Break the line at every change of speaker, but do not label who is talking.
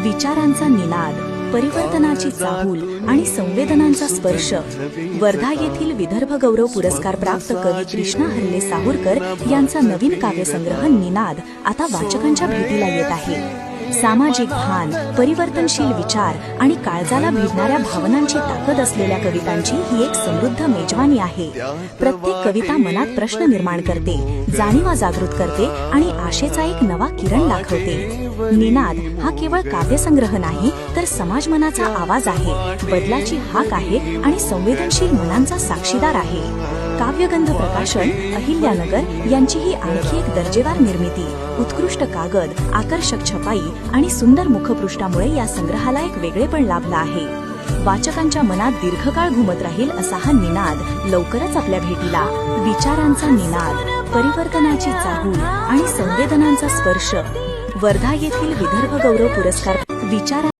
विचारांचा निनाद, परिवर्तनाची चाहूल आणि संवेदनांचा स्पर्श. वर्धा येथील विदर्भ गौरव पुरस्कार प्राप्त कवी कृष्णा हल्ले साहूरकर यांचा नवीन काव्यसंग्रह निनाद आता वाचकांच्या भेटीला येत आहे. सामाजिक भान, परिवर्तनशील विचार आणि काळजाला भिडणाऱ्या भावनांची ताकद असलेल्या कवितांची ही एक समृद्ध मेजवानी आहे. प्रत्येक कविता मनात प्रश्न निर्माण करते, जाणीवा जागृत करते आणि आशेचा एक नवा किरण दाखवते. निनाद हा केवळ काव्यसंग्रह नाही, तर समाज मनाचा आवाज आहे, बदलाची हाक आहे आणि संवेदनशील मनांचा साक्षीदार आहे. काव्यगंध प्रकाशन अहिल्यानगर यांची ही आणखी एक दर्जेदार निर्मिती. उत्कृष्ट कागद, आकर्षक छपाई आणि सुंदर मुखपृष्ठामुळे या संग्रहाला एक वेगळेपण लाभला आहे. वाचकांच्या मनात दीर्घकाळ घुमत राहील असा हा निनाद लवकरच आपल्या भेटीला. विचारांचा निनाद, परिवर्तनाची चाहूल आणि संवेदनांचा स्पर्श. वर्धा येथील विदर्भ गौरव पुरस्कार. विचार